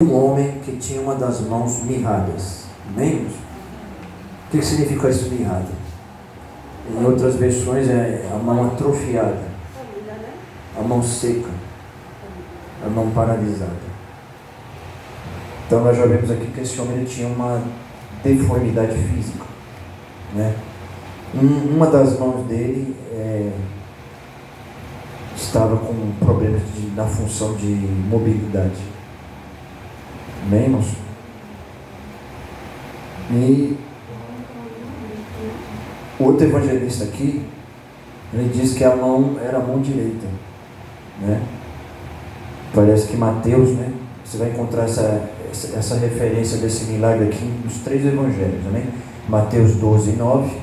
Um homem que tinha uma das mãos mirradas. Amém? O que significa isso, mirrada? Em outras versões é a mão atrofiada, a mão seca, a mão paralisada. Então nós já vemos aqui que esse homem ele tinha uma deformidade física, né? Uma das mãos dele estava com problemas na função de mobilidade. Amém, irmãos? E o outro evangelista aqui, ele diz que a mão era a mão direita, né? Parece que Mateus, né? Você vai encontrar essa referência desse milagre aqui nos 3 evangelhos, né? Mateus 12, 9,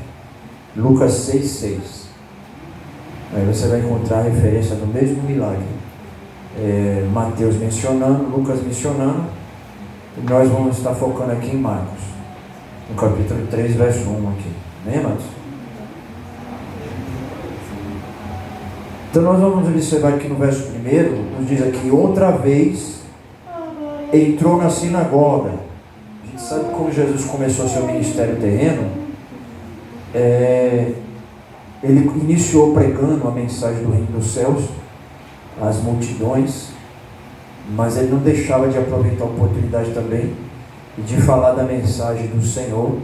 Lucas 6, 6. Aí você vai encontrar a referência do mesmo milagre. Mateus mencionando, Lucas mencionando. E nós vamos estar focando aqui em Marcos, no capítulo 3, verso 1 aqui. Amém, Marcos? Então nós vamos observar aqui no verso 1, nos diz aqui, outra vez entrou na sinagoga. A gente sabe como Jesus começou seu ministério terreno. Ele iniciou pregando a mensagem do reino dos céus às multidões, mas ele não deixava de aproveitar a oportunidade também de falar da mensagem do Senhor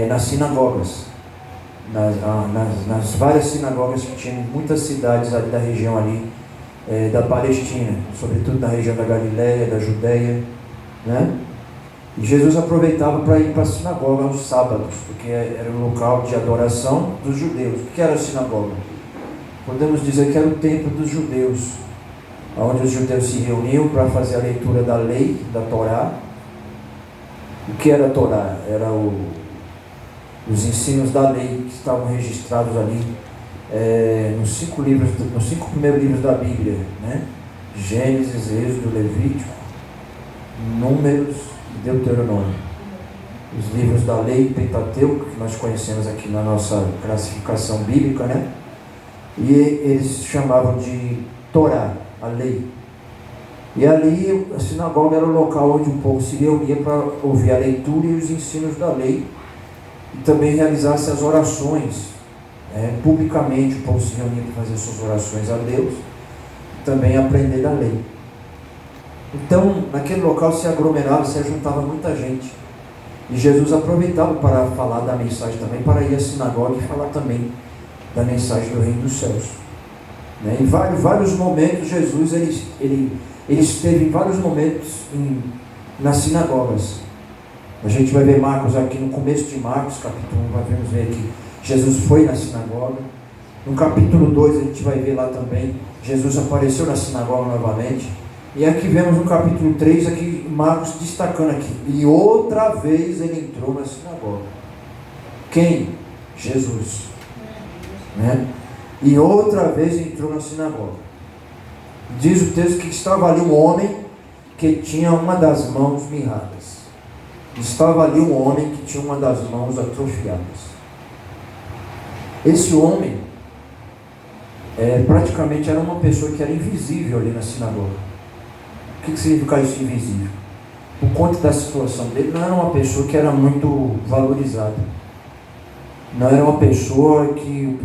nas sinagogas, nas várias sinagogas que tinham em muitas cidades ali da região ali, da Palestina, sobretudo na região da Galileia, da Judeia, né? E Jesus aproveitava para ir para a sinagoga aos sábados, porque era um local de adoração dos judeus. O que era a sinagoga? Podemos dizer que era o templo dos judeus, onde os judeus se reuniam para fazer a leitura da lei, da Torá. O que era a Torá? Era os ensinos da lei que estavam registrados ali nos 5 primeiros livros da Bíblia, né? Gênesis, Êxodo, Levítico, Números e Deuteronômio. Os livros da lei, Pentateuco, que nós conhecemos aqui na nossa classificação bíblica, né? E eles chamavam de Torá, a lei. E ali a sinagoga era o local onde o povo se reunia para ouvir a leitura e os ensinos da lei, e também realizasse as orações. Publicamente o povo se reunia para fazer suas orações a Deus e também aprender da lei. Então naquele local se aglomerava, se ajuntava muita gente, e Jesus aproveitava para falar da mensagem também, para ir à sinagoga e falar também da mensagem do reino dos céus. Em vários momentos Jesus ele esteve em vários momentos nas sinagogas. A gente vai ver Marcos aqui no começo de Marcos, capítulo 1, vamos ver aqui, Jesus foi na sinagoga. No capítulo 2 a gente vai ver lá também, Jesus apareceu na sinagoga novamente. E aqui vemos no capítulo 3, aqui Marcos destacando aqui, e outra vez ele entrou na sinagoga. Quem? Jesus, né? E outra vez entrou na sinagoga. Diz o texto que estava ali um homem que tinha uma das mãos mirradas. Estava ali um homem que tinha uma das mãos atrofiadas. Esse homem praticamente era uma pessoa que era invisível ali na sinagoga. O que significa isso, invisível? Por conta da situação dele, não era uma pessoa que era muito valorizada. Não era uma pessoa que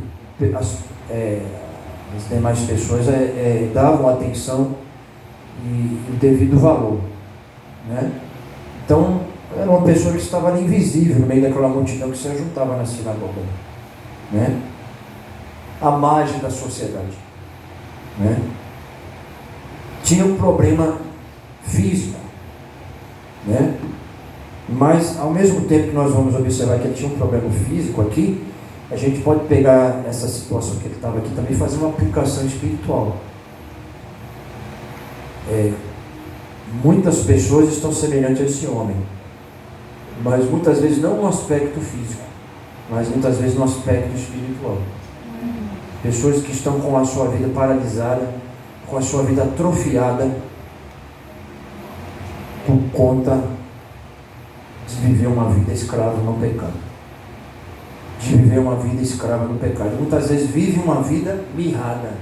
as demais pessoas davam atenção e o devido valor, né? Então era uma pessoa que estava ali invisível no meio daquela multidão que se juntava na sinagoga, né? À margem da sociedade, né? Tinha um problema físico, né? Mas ao mesmo tempo que nós vamos observar que ele tinha um problema físico aqui, a gente pode pegar essa situação que ele estava aqui também e fazer uma aplicação espiritual. Muitas pessoas estão semelhantes a esse homem, mas muitas vezes não no aspecto físico, mas muitas vezes no aspecto espiritual. Pessoas que estão com a sua vida paralisada, com a sua vida atrofiada, por conta de viver uma vida escrava no pecado. De viver uma vida escrava no pecado. Muitas vezes vive uma vida mirrada,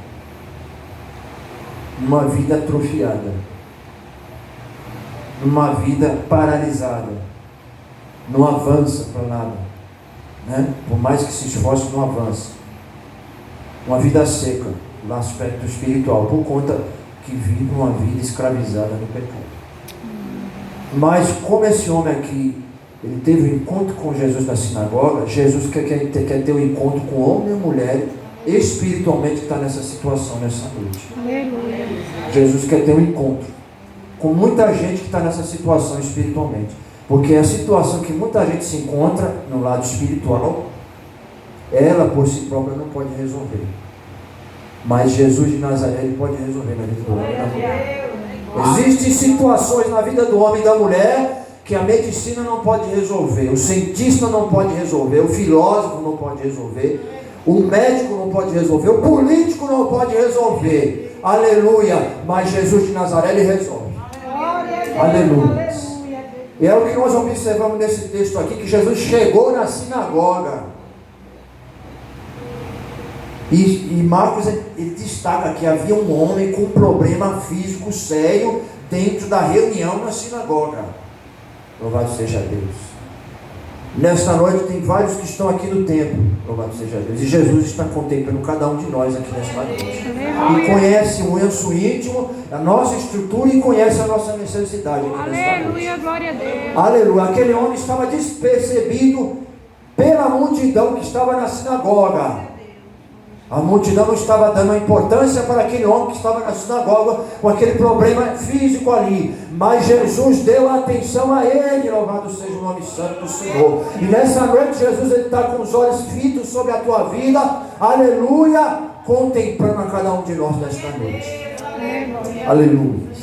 uma vida atrofiada. numa vida paralisada, não avança para nada, né? Por mais que se esforce, não avança. Uma vida seca no aspecto espiritual, por conta que vive uma vida escravizada no pecado. Mas como esse homem aqui, ele teve um encontro com Jesus na sinagoga, Jesus quer ter um encontro com o homem e a mulher espiritualmente que está nessa situação nessa noite. Jesus quer ter um encontro com muita gente que está nessa situação espiritualmente, porque é a situação que muita gente se encontra no lado espiritual, ela por si própria não pode resolver, mas Jesus de Nazaré, ele pode resolver na vida do homem e da mulher. Existem situações na vida do homem e da mulher que a medicina não pode resolver, o cientista não pode resolver, o filósofo não pode resolver, o médico não pode resolver, o político não pode resolver. Aleluia! Mas Jesus de Nazaré, ele resolve. Aleluia! E é o que nós observamos nesse texto aqui, que Jesus chegou na sinagoga. E Marcos, ele destaca que havia um homem com um problema físico sério dentro da reunião na sinagoga. Louvado seja Deus. Nesta noite tem vários que estão aqui no templo. Louvado seja Deus. E Jesus está contemplando cada um de nós aqui nesta noite. E conhece o nosso íntimo, a nossa estrutura e conhece a nossa necessidade aqui nesta noite. Aleluia, glória a Deus. Aleluia. Aquele homem estava despercebido pela multidão que estava na sinagoga. A multidão não estava dando importância para aquele homem que estava na sinagoga com aquele problema físico ali, mas Jesus deu atenção a ele. Louvado seja o nome santo do Senhor. E nessa noite Jesus, ele está com os olhos fitos sobre a tua vida, aleluia, contemplando a cada um de nós nesta noite. Aleluia.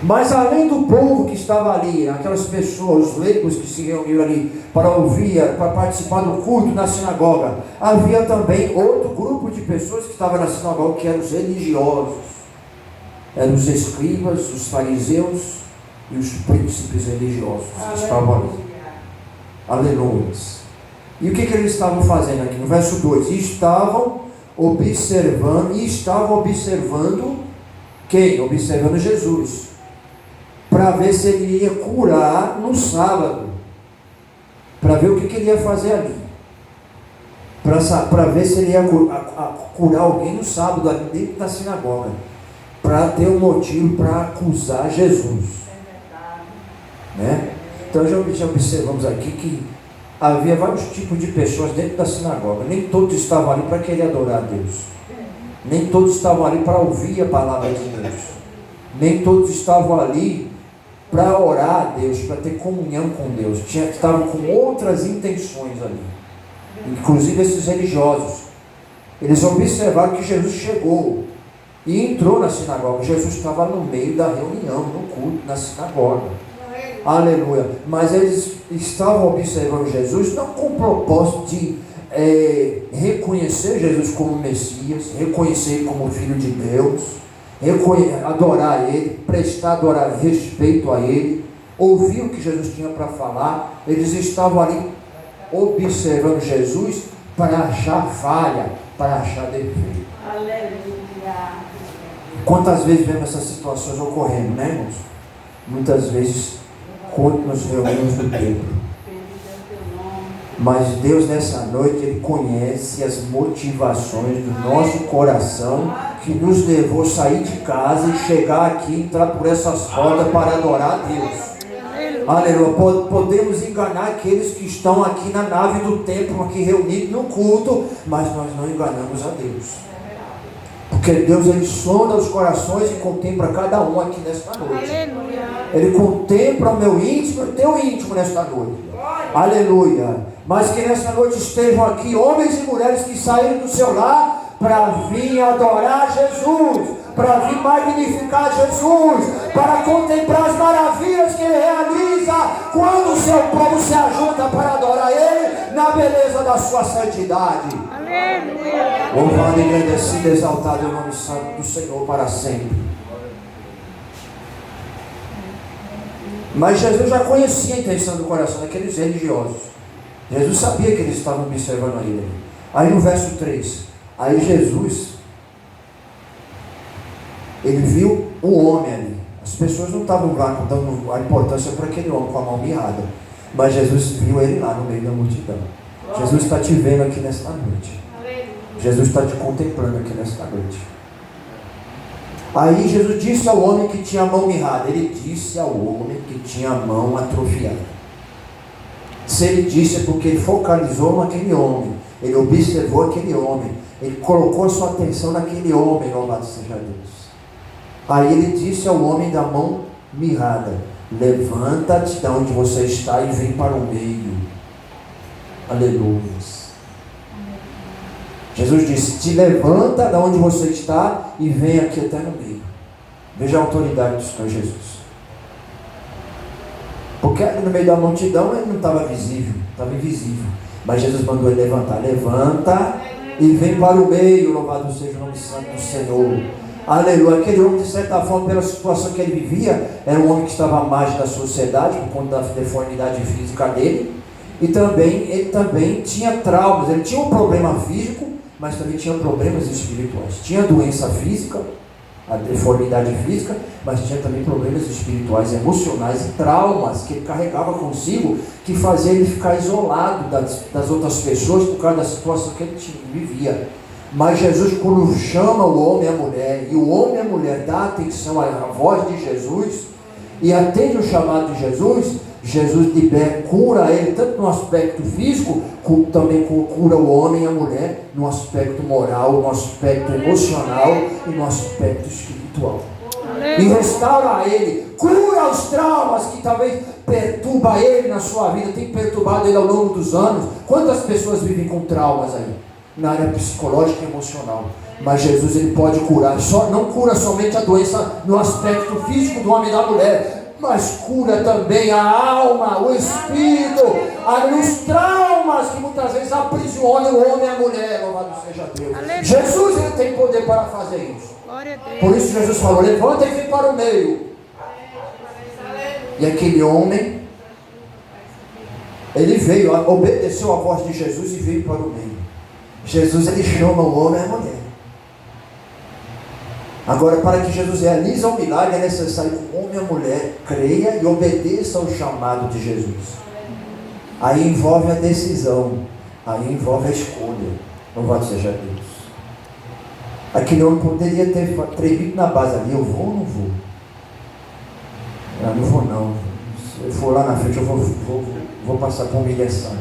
Mas além do povo que estava ali, aquelas pessoas, os leigos que se reuniram ali para ouvir, para participar do culto na sinagoga, havia também outro grupo de pessoas que estavam na sinagoga, que eram os religiosos. Eram os escribas, os fariseus e os príncipes religiosos que estavam ali. Aleluia. E o que eles estavam fazendo aqui? No verso 2, estavam observando quem? Observando Jesus, para ver se ele ia curar no sábado, para ver o que ele ia fazer ali, para ver se ele ia curar alguém no sábado ali dentro da sinagoga, para ter um motivo para acusar Jesus, né? Então já observamos aqui que havia vários tipos de pessoas dentro da sinagoga. Nem todos estavam ali para querer adorar a Deus, nem todos estavam ali para ouvir a palavra de Deus, nem todos estavam ali para orar a Deus, para ter comunhão com Deus. Estavam com outras intenções ali. Inclusive esses religiosos, eles observaram que Jesus chegou e entrou na sinagoga. Jesus estava no meio da reunião, no culto, na sinagoga. Aleluia. Mas eles estavam observando Jesus não com o propósito de reconhecer Jesus como Messias, reconhecer Ele como Filho de Deus, adorar Ele, prestar respeito a Ele, ouvir o que Jesus tinha para falar. Eles estavam ali observando Jesus para achar falha, para achar defeito. Aleluia. Quantas vezes vemos essas situações ocorrendo, né, irmãos? Muitas vezes, quando nos reunimos no templo. Mas Deus nessa noite, Ele conhece as motivações do nosso coração, que nos levou a sair de casa e chegar aqui, entrar por essas portas para adorar a Deus. Aleluia. Podemos enganar aqueles que estão aqui na nave do templo, aqui reunidos no culto, mas nós não enganamos a Deus. Porque Deus, Ele sonda os corações e contempla cada um aqui nesta noite. Ele contempla o meu íntimo e o teu íntimo nesta noite. Aleluia. Mas que nesta noite estejam aqui homens e mulheres que saíram do seu lar para vir adorar Jesus, para vir magnificar Jesus, para contemplar as maravilhas que Ele realiza quando o seu povo se ajunta para adorar Ele na beleza da sua santidade. Aleluia. Louvado, engrandecido, exaltado é o nome santo do Senhor para sempre. Mas Jesus já conhecia a intenção do coração daqueles religiosos. Jesus sabia que eles estavam observando Ele. Aí no verso 3, aí Jesus, Ele viu o homem ali, As pessoas não estavam lá dando a importância para aquele homem com a mão mirrada. Mas Jesus viu ele lá no meio da multidão. Jesus está te vendo aqui nesta noite. Jesus está te contemplando aqui nesta noite. Aí Jesus disse ao homem que tinha a mão mirrada. Ele disse ao homem que tinha a mão atrofiada. Se ele disse é porque ele focalizou naquele homem. Ele observou aquele homem. Ele colocou a sua atenção naquele homem, louvado seja Deus. Aí ele disse ao homem da mão mirrada: levanta-te de onde você está e vem para o meio. Aleluia. Jesus disse: te levanta de onde você está e vem aqui até no meio. Veja a autoridade do Senhor Jesus. Porque ali no meio da multidão ele não estava visível, estava invisível. Mas Jesus mandou ele levantar. Levanta e vem para o meio, louvado seja o nome santo do Senhor. Aleluia. Aquele homem, de certa forma, pela situação que ele vivia, era um homem que estava à margem da sociedade, por conta da deformidade física dele. E também, ele também tinha traumas. Ele tinha um problema físico, mas também tinha problemas espirituais. Tinha doença física, a deformidade física, mas tinha também problemas espirituais, emocionais e traumas que ele carregava consigo, que fazia ele ficar isolado das outras pessoas por causa da situação que ele vivia. Mas Jesus, quando chama o homem e a mulher, e o homem e a mulher dá atenção à voz de Jesus e atende o chamado de Jesus, Jesus libera, cura ele tanto no aspecto físico, como também cura o homem e a mulher no aspecto moral, no aspecto emocional e no aspecto espiritual. E restaura ele, cura os traumas que talvez perturba ele na sua vida, tem perturbado ele ao longo dos anos. Quantas pessoas vivem com traumas aí? Na área psicológica e emocional. Mas Jesus, ele pode curar. Não cura somente a doença no aspecto físico do homem e da mulher, mas cura também a alma, o espírito, os traumas que muitas vezes aprisionam o homem e a mulher. Louvado seja Deus. Aleluia. Jesus, ele tem poder para fazer isso. Por isso Jesus falou: levanta e vem para o meio. E aquele homem, ele veio, obedeceu a voz de Jesus e veio para o meio. Jesus, ele chama o homem e a mulher. Agora, para que Jesus realize o milagre, é necessário que o homem e a mulher creia e obedeça ao chamado de Jesus. Aí envolve a decisão, aí envolve a escolha. Louvado seja Deus. Aquele homem poderia ter tremido na base ali: eu vou ou não vou? Eu não vou não. Se eu for lá na frente, eu vou passar por humilhação.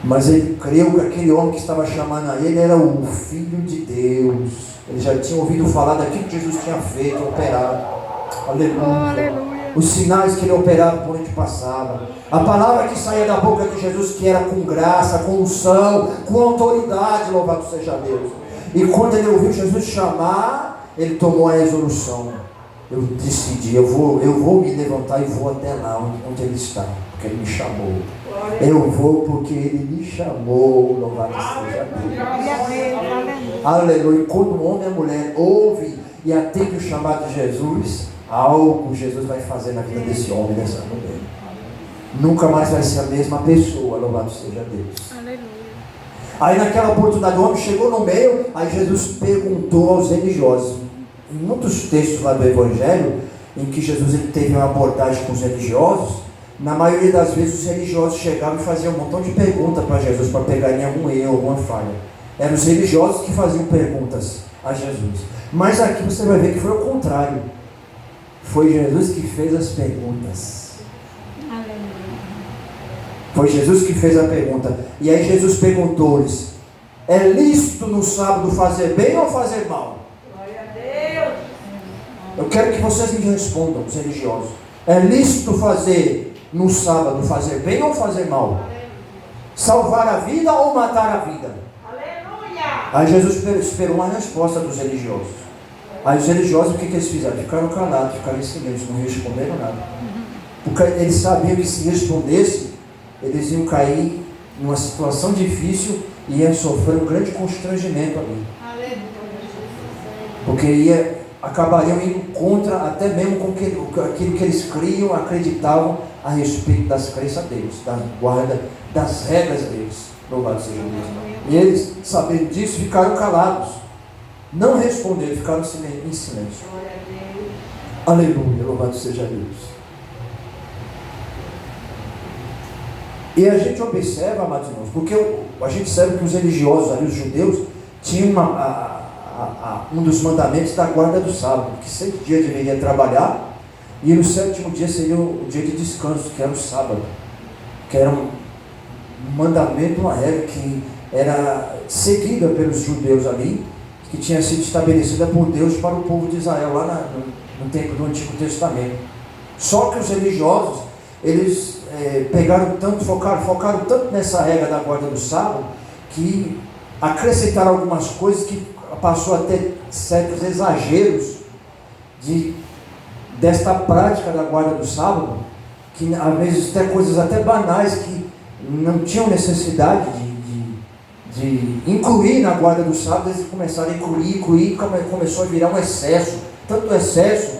Mas ele creu que aquele homem que estava chamando a ele era o Filho de Deus. Ele já tinha ouvido falar daquilo que Jesus tinha feito, operado. Aleluia. Aleluia. Os sinais que ele operava por onde passava. A palavra que saía da boca de Jesus, que era com graça, com unção, com autoridade, louvado seja Deus. E quando ele ouviu Jesus chamar, ele tomou a resolução: eu decidi, eu vou me levantar e vou até lá onde ele está, porque ele me chamou. Eu vou porque ele me chamou, louvado seja Deus. Aleluia. Quando o homem e a mulher ouve e atende o chamado de Jesus, algo Jesus vai fazer na vida desse homem e dessa mulher. Nunca mais vai ser a mesma pessoa, louvado seja Deus. Aleluia. Aí naquela oportunidade o homem chegou no meio, aí Jesus perguntou aos religiosos. Em muitos textos lá do Evangelho, em que Jesus ele teve uma abordagem com os religiosos, na maioria das vezes os religiosos chegavam e faziam um montão de perguntas para Jesus, para pegar em algum erro, alguma falha. Eram os religiosos que faziam perguntas a Jesus. Mas aqui você vai ver que foi o contrário. Foi Jesus que fez as perguntas. Foi Jesus que fez a pergunta. E aí Jesus perguntou-lhes: é lícito no sábado fazer bem ou fazer mal? Glória a Deus. Eu quero que vocês me respondam, os religiosos. É lícito fazer no sábado fazer bem ou fazer mal? Salvar a vida ou matar a vida? Aleluia. Aí Jesus esperou uma resposta dos religiosos. Aí os religiosos, o que eles fizeram? Ficaram calados, ficaram em silêncio, não responderam nada. Porque eles sabiam que se respondesse, eles iam cair numa situação difícil e iam sofrer um grande constrangimento ali. Porque acabariam indo contra até mesmo com aquilo que eles criam, acreditavam a respeito das crenças deles, da guarda das regras deles. Louvado seja Deus. E eles, sabendo disso, ficaram calados. Não responderam, ficaram em silêncio. Aleluia, louvado seja Deus. E a gente observa, amados irmãos, porque a gente sabe que os religiosos ali, os judeus, tinham um dos mandamentos da guarda do sábado, que 6 dias deveria trabalhar, e no 7º dia seria o dia de descanso, que era o sábado, que era um mandamento, uma regra que era seguida pelos judeus ali, que tinha sido estabelecida por Deus para o povo de Israel, lá no tempo do Antigo Testamento. Só que os religiosos, eles focaram tanto nessa regra da guarda do sábado, que acrescentaram algumas coisas que passou a ter certos exageros desta prática da guarda do sábado, que às vezes até coisas até banais que não tinham necessidade de incluir na guarda do sábado. Eles começaram a incluir, começou a virar um excesso, tanto excesso,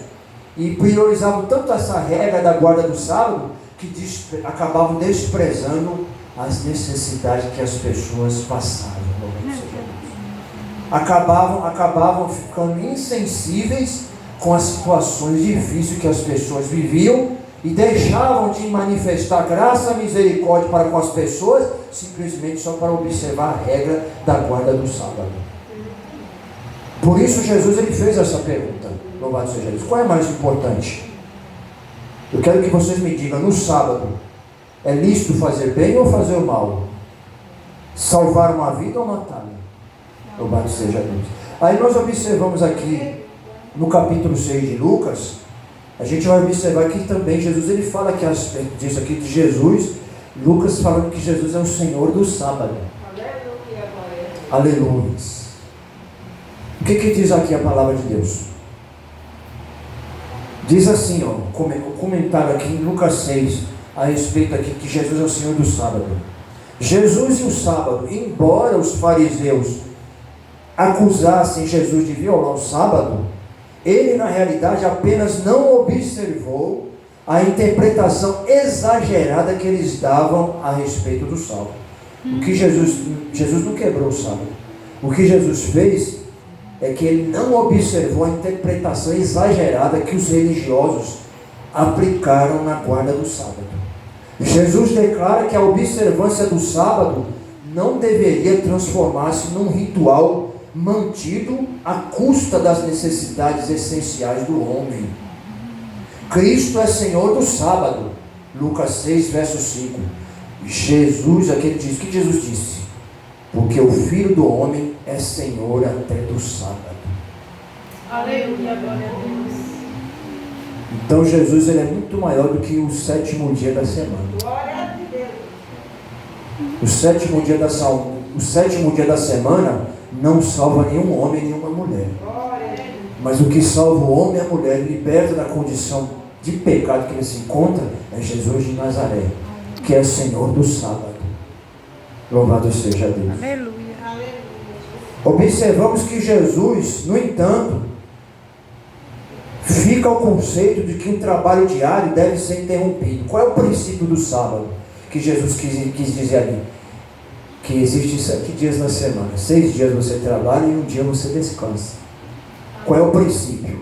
e priorizavam tanto essa regra da guarda do sábado, que acabavam desprezando as necessidades que as pessoas passavam. Acabavam ficando insensíveis com as situações difíceis que as pessoas viviam, e deixavam de manifestar graça e misericórdia para com as pessoas, simplesmente só para observar a regra da guarda do sábado. Por isso Jesus ele fez essa pergunta, louvado seja Deus: qual é mais importante? Eu quero que vocês me digam, no sábado, é lícito fazer bem ou fazer o mal? Salvar uma vida ou matá-la? Louvado seja Deus. Aí nós observamos aqui, no capítulo 6 de Lucas, a gente vai observar que também Jesus, ele fala que diz aqui de Jesus, Lucas falando que Jesus é o Senhor do sábado. Aleluia. O que diz aqui a palavra de Deus? Diz assim, o comentário aqui em Lucas 6, a respeito aqui que Jesus é o Senhor do sábado. Jesus e o sábado, embora os fariseus acusassem Jesus de violar o sábado, ele na realidade apenas não observou a interpretação exagerada que eles davam a respeito do sábado. O que Jesus não quebrou o sábado. O que Jesus fez é que ele não observou a interpretação exagerada que os religiosos aplicaram na guarda do sábado. Jesus declara que a observância do sábado não deveria transformar-se num ritual mantido à custa das necessidades essenciais do homem. Cristo é Senhor do sábado. Lucas 6, verso 5. Jesus, aqui ele diz, o que Jesus disse? Porque o Filho do Homem é Senhor até do sábado. Aleluia, glória a Deus. Então Jesus ele é muito maior do que o 7º dia da semana. Glória a Deus. O 7º dia da semana não salva nenhum homem, nenhuma mulher. Glória a Deus. Mas o que salva o homem e a mulher, liberta da condição de pecado que ele se encontra, é Jesus de Nazaré, que é Senhor do sábado. Louvado seja Deus. Aleluia. Observamos que Jesus, no entanto, fica o conceito de que o trabalho diário deve ser interrompido. Qual é o princípio do sábado que Jesus quis dizer ali? Que existem 7 dias na semana. 6 dias você trabalha e 1 dia você descansa. Qual é o princípio?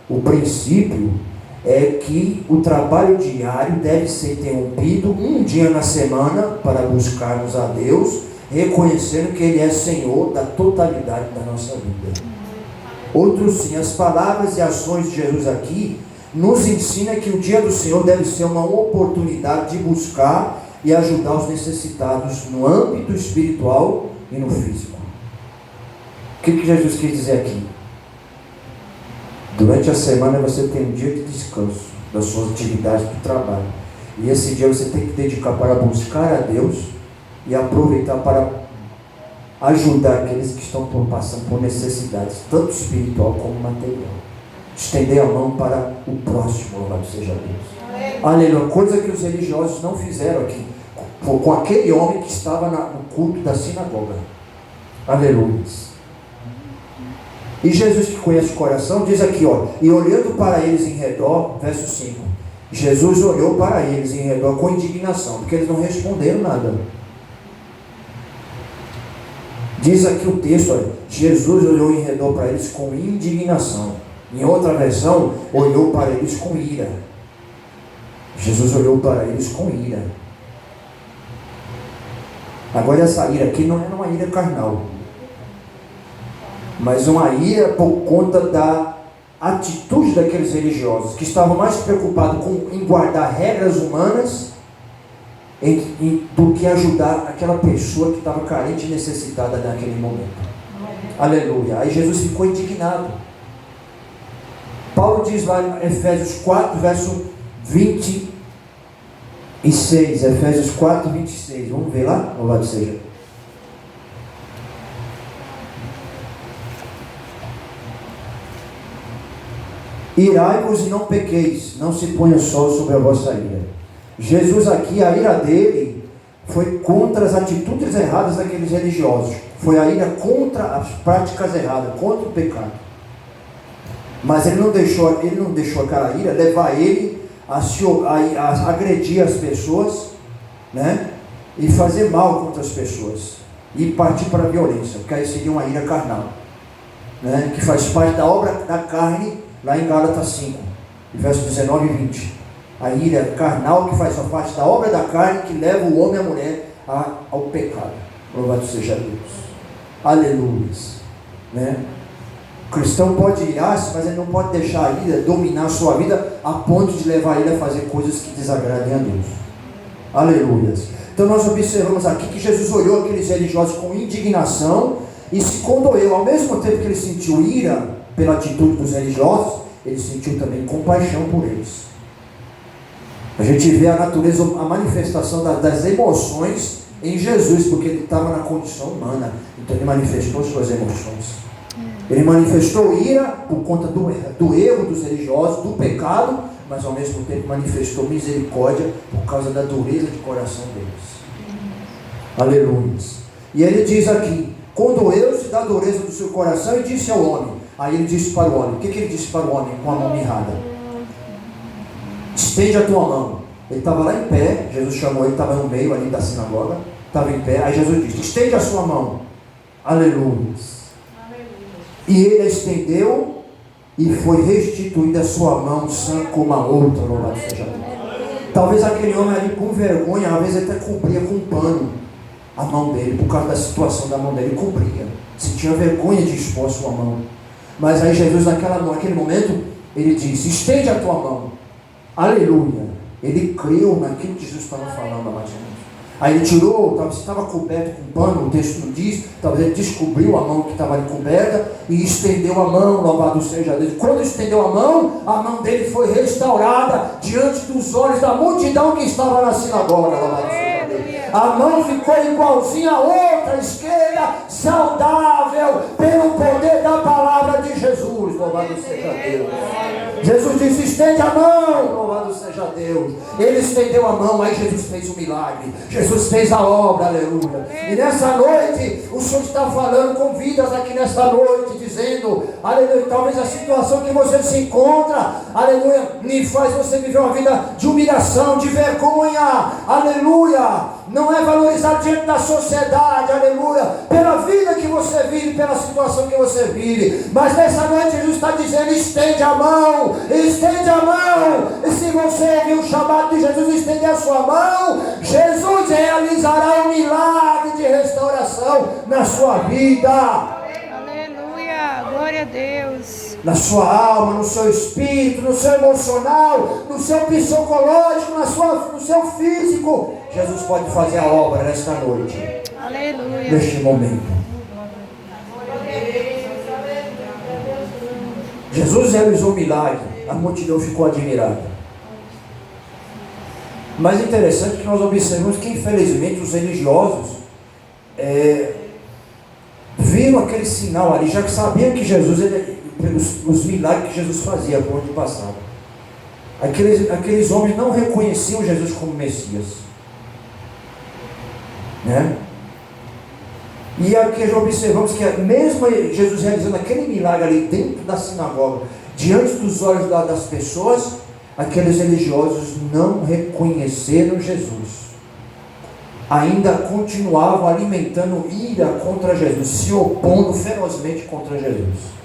O princípio é que o trabalho diário deve ser interrompido 1 dia na semana para buscarmos a Deus, reconhecendo que Ele é Senhor da totalidade da nossa vida. Outro sim, as palavras e ações de Jesus aqui nos ensina que o dia do Senhor deve ser uma oportunidade de buscar e ajudar os necessitados no âmbito espiritual e no físico. O que Jesus quis dizer aqui? Durante a semana você tem um dia de descanso das suas atividades do trabalho. E esse dia você tem que dedicar para buscar a Deus e aproveitar para ajudar aqueles que estão passando por necessidades, tanto espiritual como material. Estender a mão para o próximo, louvado seja Deus. Aleluia. Coisa que os religiosos não fizeram aqui, com aquele homem que estava no culto da sinagoga. Aleluia. E Jesus, que conhece o coração, diz aqui, e olhando para eles em redor, verso 5, Jesus olhou para eles em redor com indignação, porque eles não responderam nada. Diz aqui o texto, Jesus olhou em redor para eles com indignação. Em outra versão, olhou para eles com ira. Jesus olhou para eles com ira. Agora essa ira aqui não é uma ira carnal, mas uma ira por conta da atitude daqueles religiosos, que estavam mais preocupados em guardar regras humanas do que ajudar aquela pessoa que estava carente e necessitada naquele momento. Aleluia. Aí Jesus ficou indignado. Paulo diz lá em Efésios 4, verso 26. Efésios 4, 26. Vamos ver lá? Louvado seja. Irai-vos e não pequeis, não se ponha o sol sobre a vossa ira. Jesus aqui, a ira dele foi contra as atitudes erradas daqueles religiosos. Foi a ira contra as práticas erradas, contra o pecado. Mas ele não deixou aquela ira levar ele a agredir as pessoas, né? E fazer mal contra as pessoas. E partir para a violência, porque aí seria uma ira carnal, né? Que faz parte da obra da carne, lá em Gálatas 5, versos 19 e 20. A ira carnal que faz parte da obra da carne, que leva o homem e a mulher ao pecado. Louvado seja Deus. Aleluia, né? O cristão pode irar-se, mas ele não pode deixar a ira dominar a sua vida a ponto de levar ele a fazer coisas que desagradem a Deus. Aleluia. Então nós observamos aqui que Jesus olhou aqueles religiosos com indignação e se condoeu. Ao mesmo tempo que ele sentiu ira pela atitude dos religiosos, ele sentiu também compaixão por eles. A gente vê a natureza, a manifestação das emoções em Jesus, porque ele estava na condição humana, então ele manifestou suas emoções. Ele manifestou ira por conta do erro dos religiosos, do pecado, mas ao mesmo tempo manifestou misericórdia por causa da dureza de coração deles. Aleluia. E ele diz aqui: condoeu-se da dureza do seu coração e disse ao homem. Aí ele disse para o homem, o que ele disse para o homem com a mão mirrada? Estende a tua mão. Ele estava lá em pé, Jesus chamou ele, estava no meio ali da sinagoga, estava em pé, aí Jesus disse: estende a sua mão. Aleluia. E ele a estendeu e foi restituída a sua mão sã como a outra, louvado seja Deus. Talvez aquele homem ali com vergonha, às vezes até cobria com um pano a mão dele, por causa da situação da mão dele, cobria, sentia vergonha de expor a sua mão. Mas aí Jesus naquele momento, ele disse: estende a tua mão. Aleluia. Ele creu naquilo que Jesus estava falando, mais ou menos. Aí ele tirou, talvez estava coberto com pano, o texto não diz, talvez ele descobriu a mão que estava ali coberta e estendeu a mão, louvado seja Deus. Quando estendeu a mão dele foi restaurada diante dos olhos da multidão que estava na sinagoga, louvado seja Deus. A mão ficou igualzinha a outra esquerda, saudável, pelo poder da palavra de Jesus, louvado seja Deus. Jesus disse: estende a mão, louvado seja Deus. Ele estendeu a mão, aí Jesus fez o milagre, Jesus fez a obra, aleluia. E nessa noite, o Senhor está falando com vidas aqui nesta noite, dizendo, aleluia, talvez a situação que você se encontra, aleluia, lhe faz você viver uma vida de humilhação, de vergonha, aleluia. Não é valorizado diante da sociedade, aleluia, pela vida que você vive, pela situação que você vive. Mas nessa noite Jesus está dizendo: estende a mão, estende a mão. E se você ouvir o chamado de Jesus, estender a sua mão, Jesus realizará um milagre de restauração na sua vida. Aleluia, glória a Deus. Na sua alma, no seu espírito, no seu emocional, no seu psicológico, no seu físico. Jesus pode fazer a obra nesta noite. Aleluia. Neste momento. Jesus realizou o milagre. A multidão ficou admirada. Mas interessante que nós observamos que, infelizmente, os religiosos viram aquele sinal ali, já que sabiam que Jesus, os milagres que Jesus fazia por onde passava. Aqueles homens não reconheciam Jesus como Messias. Né? E aqui já observamos que mesmo Jesus realizando aquele milagre ali dentro da sinagoga, diante dos olhos das pessoas, aqueles religiosos não reconheceram Jesus. Ainda continuavam alimentando ira contra Jesus, se opondo ferozmente contra Jesus.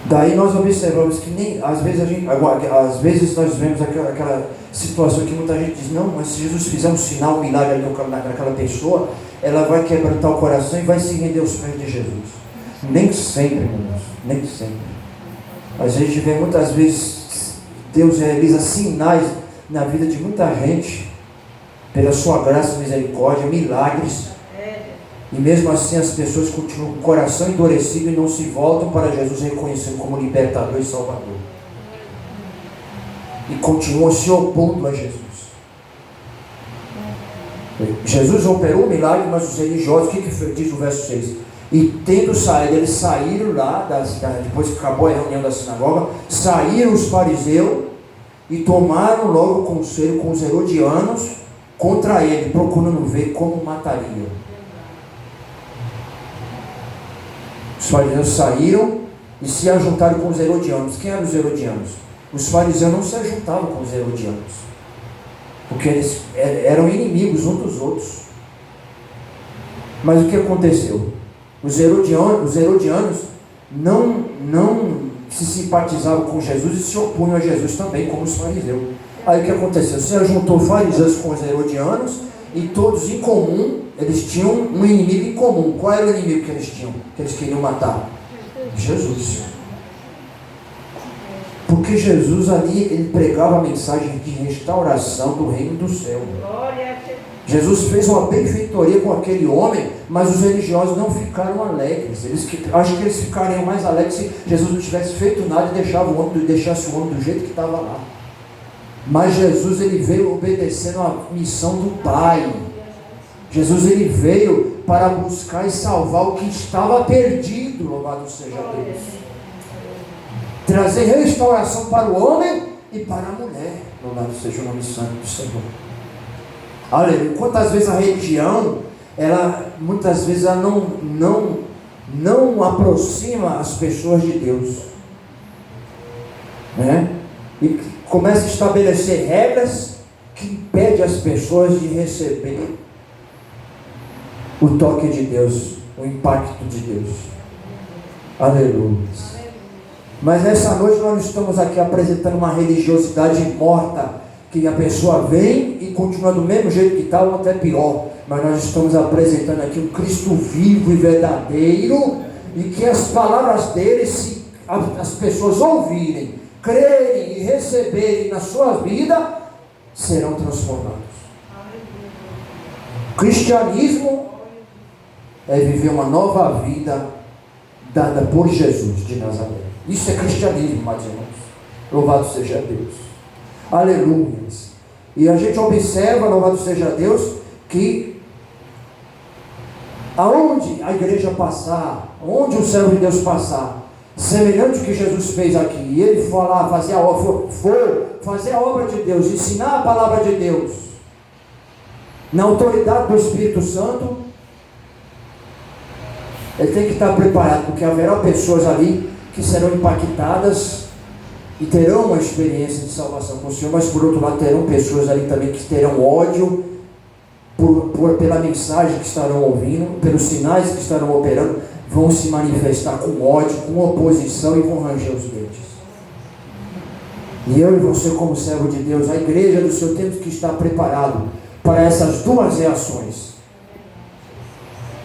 Daí nós observamos que nem, às vezes nós vemos aquela situação que muita gente diz, não, mas se Jesus fizer um sinal, um milagre naquela pessoa, ela vai quebrantar o coração e vai se render aos pés de Jesus. Nem sempre, irmãos, nem sempre. A gente vê muitas vezes Deus realiza sinais na vida de muita gente, pela sua graça e misericórdia, milagres, e mesmo assim as pessoas continuam com o coração endurecido e não se voltam para Jesus reconhecendo como libertador e salvador, e continuam se opondo a Jesus. Jesus operou um milagre, mas os religiosos, o que diz o verso 6? E tendo saído, eles saíram lá, depois que acabou a reunião da sinagoga, saíram os fariseus e tomaram logo conselho com os herodianos contra ele, procurando ver como matariam. Os fariseus saíram e se ajuntaram com os herodianos. Quem eram os herodianos? Os fariseus não se ajuntavam com os herodianos, porque eles eram inimigos uns dos outros. Mas o que aconteceu? Os herodianos não se simpatizavam com Jesus e se opunham a Jesus também, como os fariseus. Aí o que aconteceu? Se ajuntou fariseus com os herodianos e todos em comum, eles tinham um inimigo em comum. Qual era o inimigo que eles tinham? Que eles queriam matar? Jesus. Porque Jesus ali, ele pregava a mensagem de restauração do reino do céu. Jesus fez uma benfeitoria com aquele homem, mas os religiosos não ficaram alegres. Acho que eles ficariam mais alegres se Jesus não tivesse feito nada e deixasse o homem do jeito que estava lá. Mas Jesus, ele veio obedecendo a missão do Pai. Jesus, ele veio para buscar e salvar o que estava perdido. Louvado seja Deus. Trazer restauração para o homem e para a mulher. Louvado seja o nome santo do Senhor. Aleluia. Quantas vezes a religião, muitas vezes ela não aproxima as pessoas de Deus, né? E começa a estabelecer regras que impedem as pessoas de receber o toque de Deus, o impacto de Deus. Aleluia. Mas nessa noite nós não estamos aqui apresentando uma religiosidade morta, que a pessoa vem e continua do mesmo jeito que está ou até pior. Mas nós estamos apresentando aqui um Cristo vivo e verdadeiro, e que as palavras dele, se as pessoas ouvirem, crerem e receberem na sua vida, serão transformados. Cristianismo é viver uma nova vida dada por Jesus de Nazaré. Isso é cristianismo, meus irmãos. Louvado seja Deus. Aleluia. E a gente observa, louvado seja Deus, que aonde a igreja passar, onde o servo de Deus passar, semelhante ao que Jesus fez aqui, e ele for lá fazer a obra de Deus, ensinar a palavra de Deus, na autoridade do Espírito Santo, ele tem que estar preparado, porque haverá pessoas ali que serão impactadas e terão uma experiência de salvação com o Senhor, mas por outro lado terão pessoas ali também que terão ódio pela mensagem que estarão ouvindo, pelos sinais que estarão operando, vão se manifestar com ódio, com oposição e vão ranger os dentes. E eu e você, como servo de Deus, a igreja do Senhor, temos que estar preparado para essas duas reações.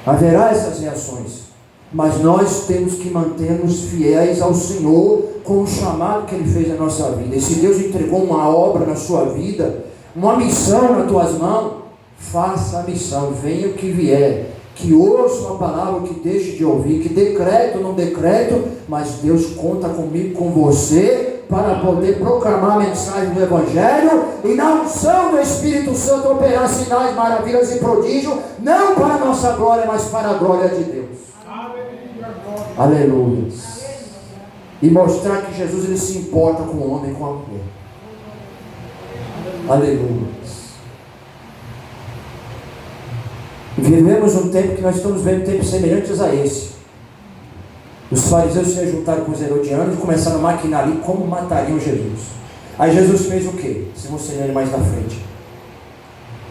Haverá essas reações, mas nós temos que manter-nos fiéis ao Senhor com o chamado que Ele fez na nossa vida. E se Deus entregou uma obra na sua vida, uma missão nas tuas mãos, faça a missão, venha o que vier, que ouça a palavra, que deixe de ouvir, que decreto ou não decreto, mas Deus conta comigo, com você, para poder proclamar a mensagem do Evangelho e na unção do Espírito Santo operar sinais, maravilhas e prodígios, não para a nossa glória, mas para a glória de Deus. Aleluia. E mostrar que Jesus, ele se importa com o homem e com a mulher. Aleluia. Vivemos um tempo que nós estamos vendo tempos semelhantes a esse. Os fariseus se juntaram com os herodianos e começaram a maquinar ali como matariam Jesus. Aí Jesus fez o quê? Se você ler mais na frente,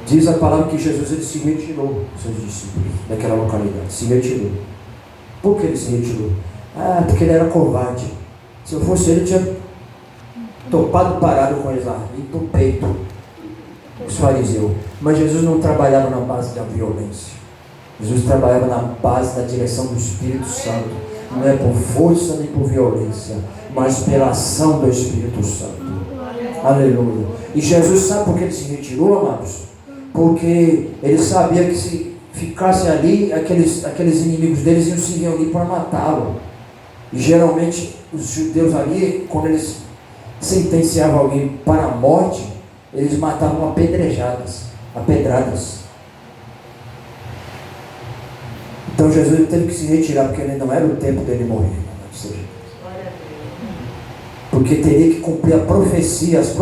diz a palavra que Jesus, ele se retirou, seus discípulos, daquela localidade, se retirou. Por que ele se retirou? Porque ele era covarde. Se eu fosse ele, eu tinha topado parado com eles lá, e do peito, os fariseus. Mas Jesus não trabalhava na base da violência. Jesus trabalhava na base da direção do Espírito Santo. Não é por força nem por violência, mas pela ação do Espírito Santo. Aleluia. E Jesus sabe por que ele se retirou, amados? Porque ele sabia que se ficasse ali, aqueles inimigos deles iam se reunir para matá-lo. E geralmente os judeus ali, quando eles sentenciavam alguém para a morte, eles matavam a pedradas. Então Jesus teve que se retirar, porque ele não era o tempo dele morrer. Porque teria que cumprir as profecias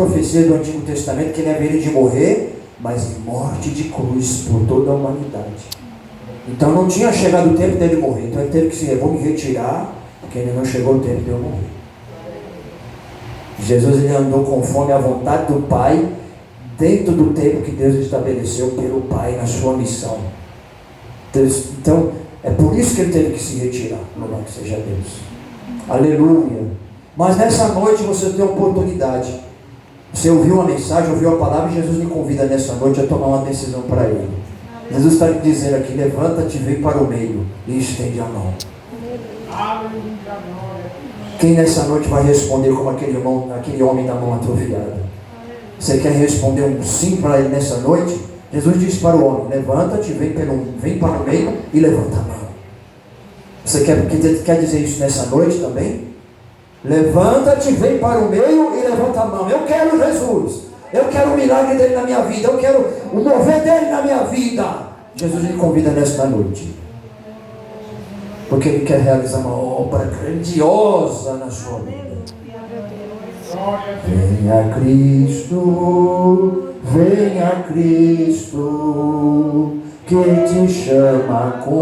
do Antigo Testamento, que ele haveria de morrer, mas em morte de cruz por toda a humanidade. Então não tinha chegado o tempo dele morrer. Então ele teve que vou me retirar, porque ainda não chegou o tempo de eu morrer. Jesus ele andou conforme a vontade do Pai, dentro do tempo que Deus estabeleceu pelo Pai na sua missão. Então é por isso que ele teve que se retirar. Louvado seja Deus. Aleluia. Mas nessa noite você tem a oportunidade. Você ouviu uma mensagem, ouviu a palavra, e Jesus me convida nessa noite a tomar uma decisão para ele. Jesus está dizendo aqui: levanta-te, vem para o meio e estende a mão. Quem nessa noite vai responder como aquele homem da mão atrofiada? Você quer responder um sim para ele nessa noite? Jesus disse para o homem: levanta-te, vem para o meio e levanta a mão. Você quer dizer isso nessa noite também? Levanta-te, vem para o meio e levanta a mão. Eu quero Jesus. Eu quero o milagre dele na minha vida. Eu quero o mover dele na minha vida. Jesus me convida nesta noite, porque ele quer realizar uma obra grandiosa na sua vida. Venha Cristo, que te chama com